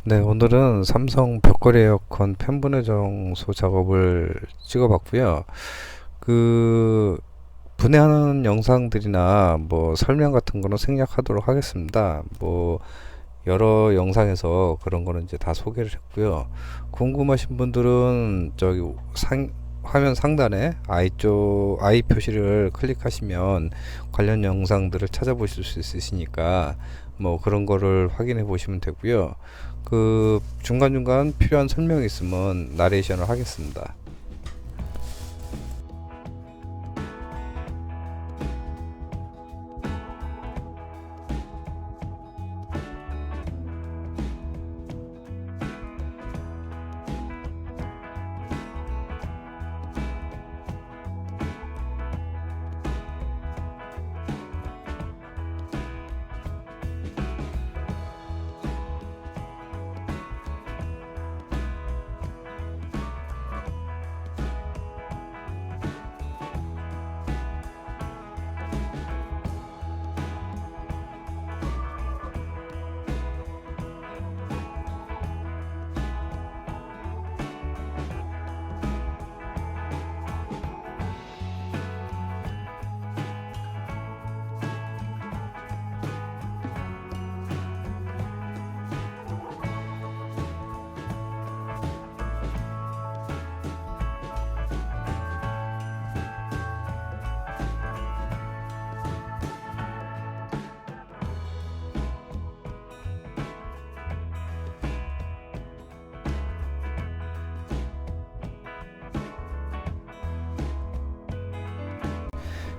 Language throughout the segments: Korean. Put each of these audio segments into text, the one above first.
네, 오늘은 삼성 벽걸이 에어컨 팬 분해 정소 작업을 찍어봤고요. 그 분해하는 영상들이나 뭐 설명 같은 거는 생략하도록 하겠습니다. 뭐 여러 영상에서 그런 거는 이제 다 소개를 했고요. 궁금하신 분들은 저기 화면 상단에 I 표시를 클릭하시면 관련 영상들을 찾아보실 수 있으시니까 뭐 그런 거를 확인해 보시면 되고요. 그 중간중간 필요한 설명이 있으면 나레이션을 하겠습니다.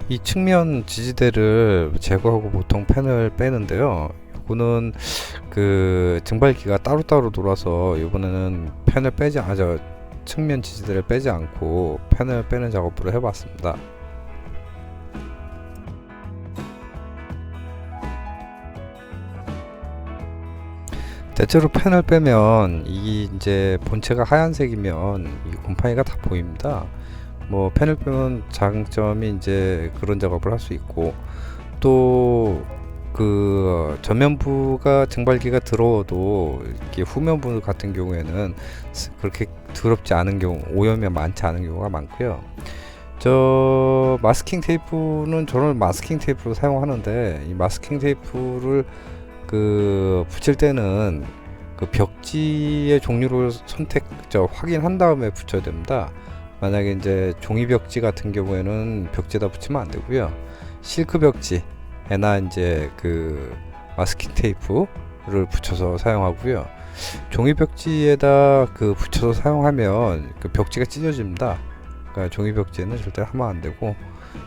이 측면 지지대를 제거하고 보통 팬을 빼는데요. 이거는 그 증발기가 따로따로 돌아서 이번에는 팬을 빼지 않아 측면 지지대를 빼지 않고 팬을 빼는 작업으로 해봤습니다. 대체로 팬을 빼면 이 이제 본체가 하얀색이면 이 곰팡이가 다 보입니다. 뭐 펜을 빼면 장점이 이제 그런 작업을 할 수 있고, 또 그 전면부가 증발기가 더러워도 이렇게 후면부 같은 경우에는 그렇게 더럽지 않은 경우, 오염이 많지 않은 경우가 많고요. 저 마스킹 테이프는 저는 마스킹 테이프로 사용하는데, 이 마스킹 테이프를 그 붙일 때는 그 벽지의 종류를 확인한 다음에 붙여야 됩니다. 만약에 이제 종이 벽지 같은 경우에는 벽지에다 붙이면 안 되고요. 실크 벽지에나 이제 그 마스킹 테이프를 붙여서 사용하고요. 종이 벽지에다 그 붙여서 사용하면 그 벽지가 찢어집니다. 그러니까 종이 벽지에는 절대 하면 안 되고,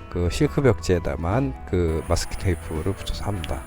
그 실크 벽지에다만 그 마스킹 테이프를 붙여서 합니다.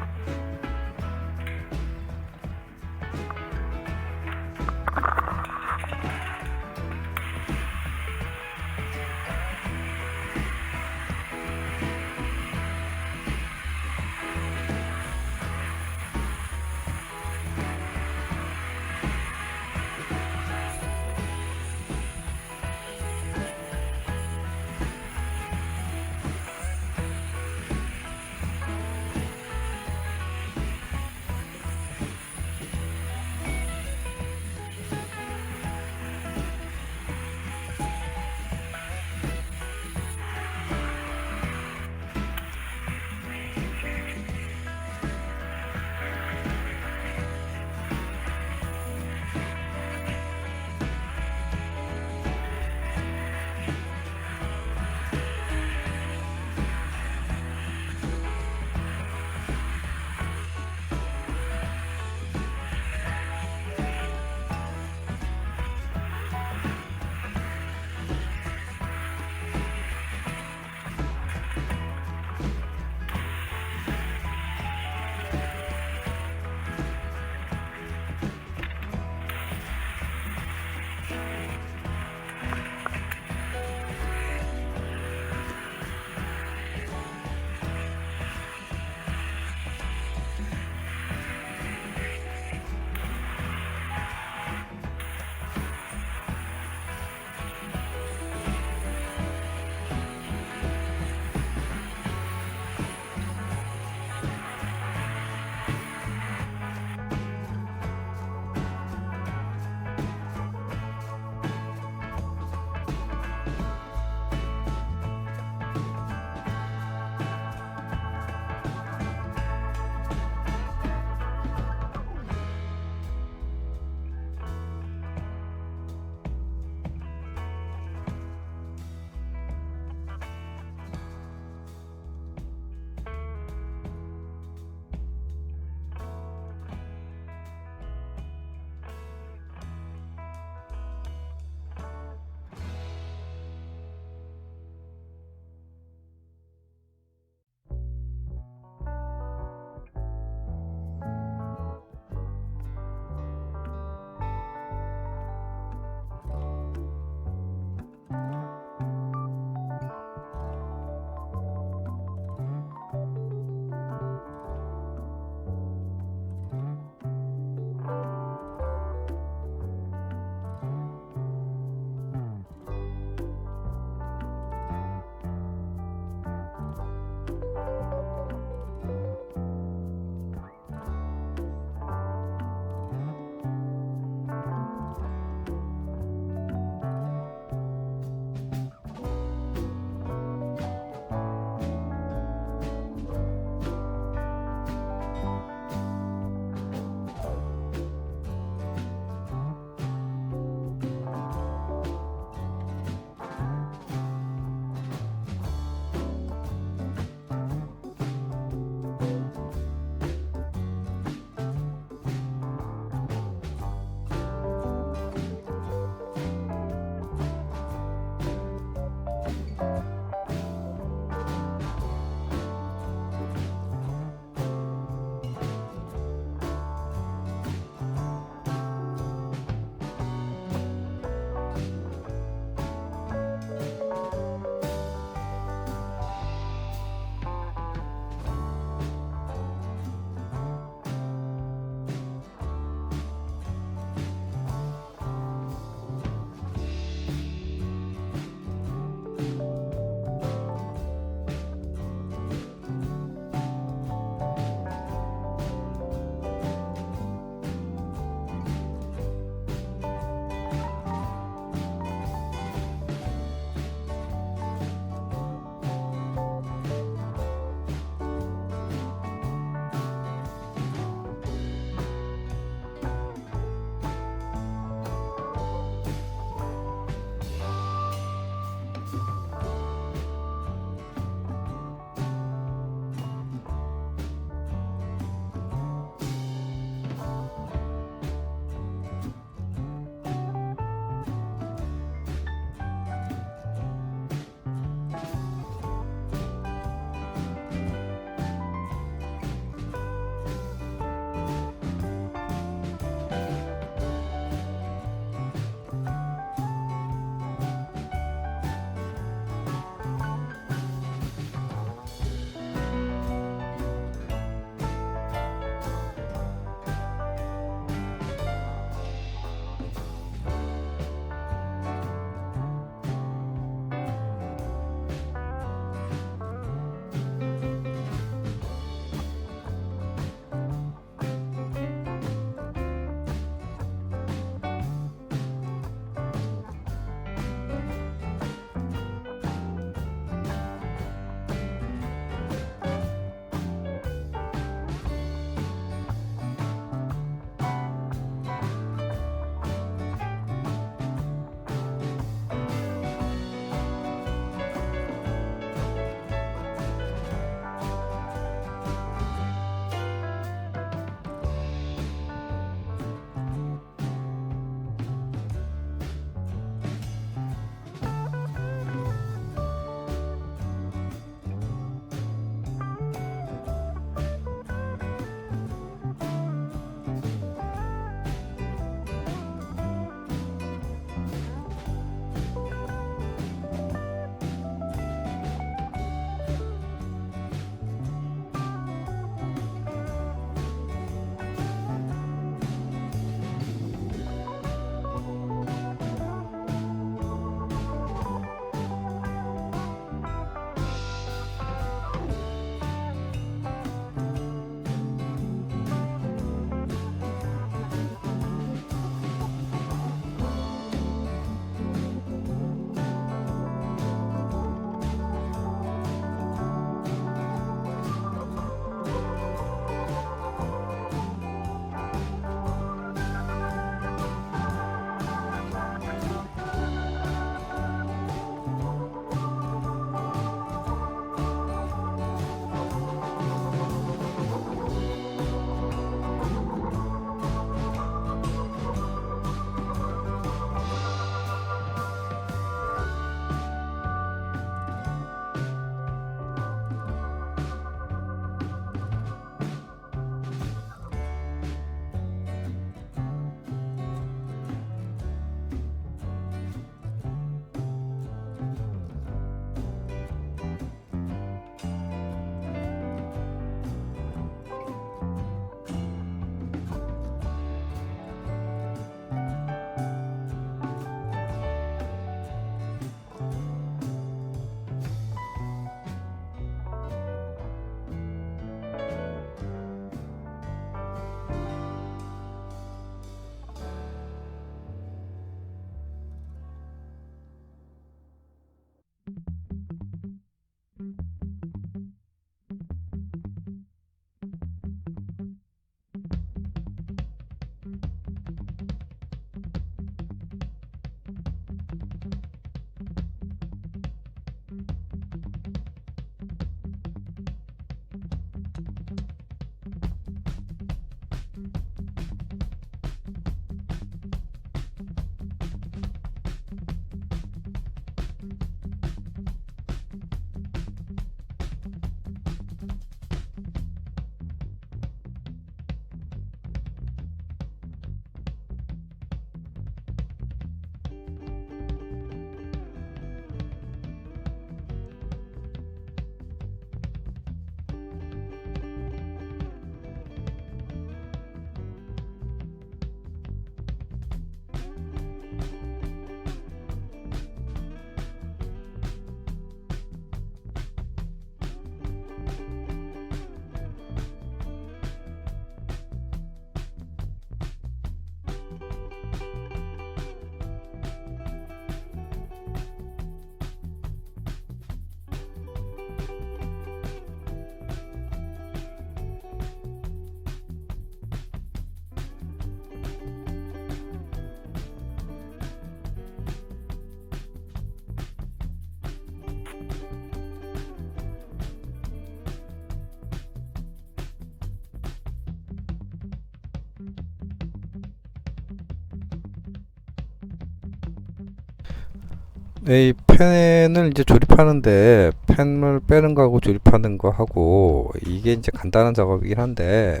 네, 이 팬을 이제 조립하는데 팬을 빼는 거하고 조립하는 거 하고 이게 이제 간단한 작업이긴 한데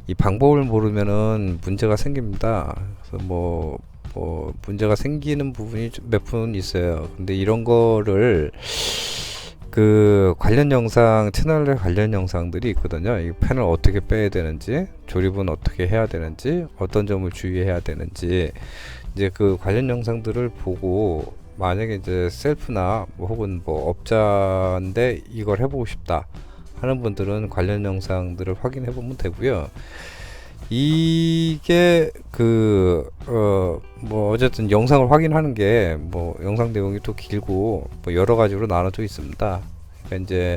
이 방법을 모르면은 문제가 생깁니다. 그래서 뭐 문제가 생기는 부분이 몇 분 있어요. 근데 이런 거를 그 관련 영상 채널에 관련 영상들이 있거든요. 이 펜을 어떻게 빼야 되는지, 조립은 어떻게 해야 되는지, 어떤 점을 주의해야 되는지 이제 그 관련 영상들을 보고 만약에 이제 셀프나 뭐 혹은 뭐 업자인데 이걸 해보고 싶다 하는 분들은 관련 영상들을 확인해 보면 되고요. 이게 뭐 어쨌든 영상을 확인하는 게 뭐 영상 내용이 또 길고 뭐 여러 가지로 나눠져 있습니다. 그러니까 이제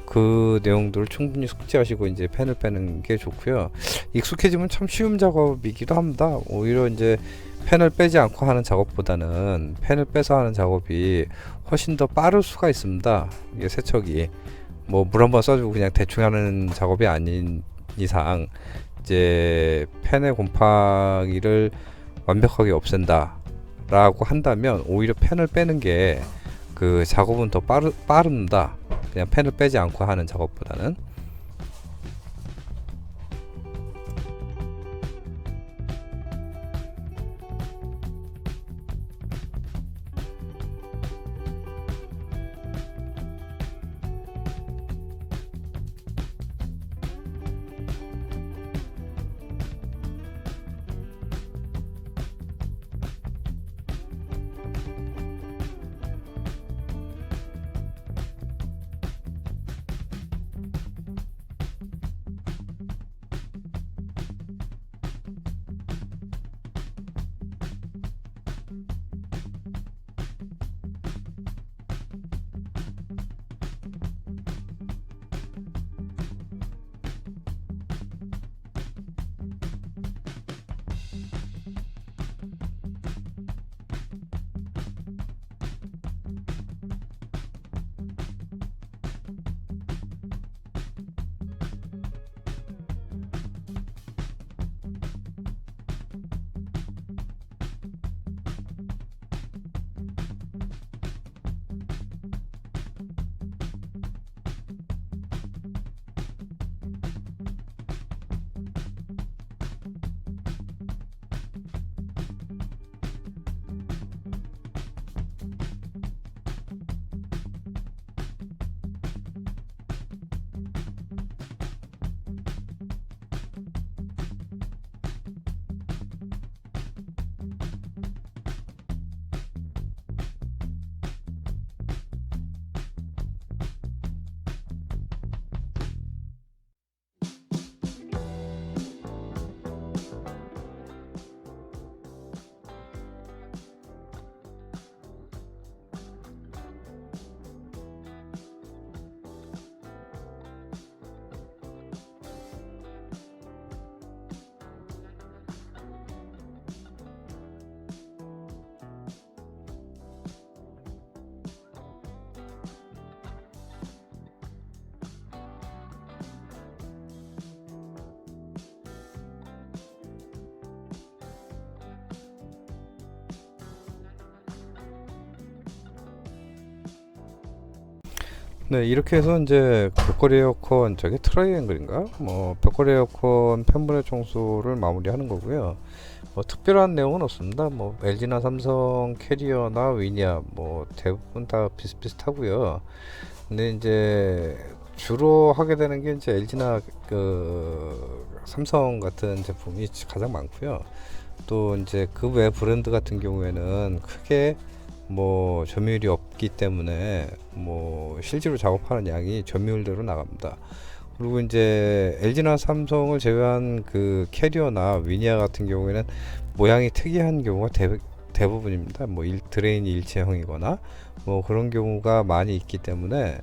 그 내용들을 충분히 숙지하시고 이제 펜을 빼는 게 좋고요. 익숙해지면 참 쉬운 작업이기도 합니다. 오히려 이제 펜을 빼지 않고 하는 작업보다는 펜을 빼서 하는 작업이 훨씬 더 빠를 수가 있습니다. 이게 세척이 뭐 물 한번 써주고 그냥 대충 하는 작업이 아닌 이상 이제 펜의 곰팡이를 완벽하게 없앤다 라고 한다면 오히려 펜을 빼는 게 그 작업은 더 빠릅니다. 그냥 펜을 빼지 않고 하는 작업보다는. 네, 이렇게 해서 이제 벽걸이 에어컨 저게 트라이앵글인가? 뭐 벽걸이 에어컨 팬분해 청소를 마무리하는 거고요. 뭐 특별한 내용은 없습니다. 뭐 LG나 삼성 캐리어나 위니아 뭐 대부분 다 비슷비슷하고요. 근데 이제 주로 하게 되는 게 이제 LG나 그 삼성 같은 제품이 가장 많고요. 또 이제 그 외 브랜드 같은 경우에는 크게 뭐 점유율이 없기 때문에 뭐 실제로 작업하는 양이 점유율대로 나갑니다. 그리고 이제 LG나 삼성을 제외한 그 캐리어나 위니아 같은 경우에는 모양이 특이한 경우가 대부분입니다. 뭐 드레인이 일체형이거나 뭐 그런 경우가 많이 있기 때문에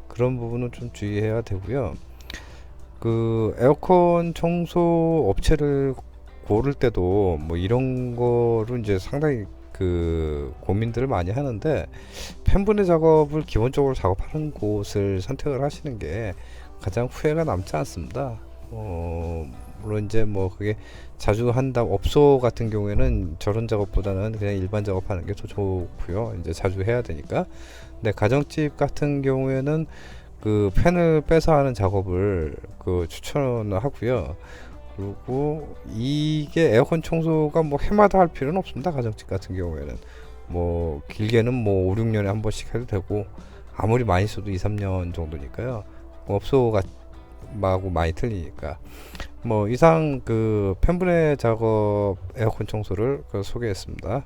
그런 부분은 좀 주의해야 되고요. 그 에어컨 청소 업체를 고를 때도 뭐 이런 거를 이제 상당히 그 고민들을 많이 하는데 팬분해 작업을 기본적으로 작업하는 곳을 선택을 하시는 게 가장 후회가 남지 않습니다. 물론 이제 뭐 그게 자주 한다 업소 같은 경우에는 저런 작업보다는 그냥 일반 작업하는 게 더 좋고요. 이제 자주 해야 되니까. 근데 가정집 같은 경우에는 그 팬을 빼서 하는 작업을 그 추천을 하고요. 그리고 이게 에어컨 청소가 뭐 해마다 할 필요는 없습니다. 가정집 같은 경우에는 뭐 길게는 뭐 5, 6년에 한 번씩 해도 되고, 아무리 많이 써도 2, 3년 정도니까요. 뭐 업소가 하고 많이 틀리니까. 뭐 이상 그 팬분해 작업 에어컨 청소를 소개했습니다.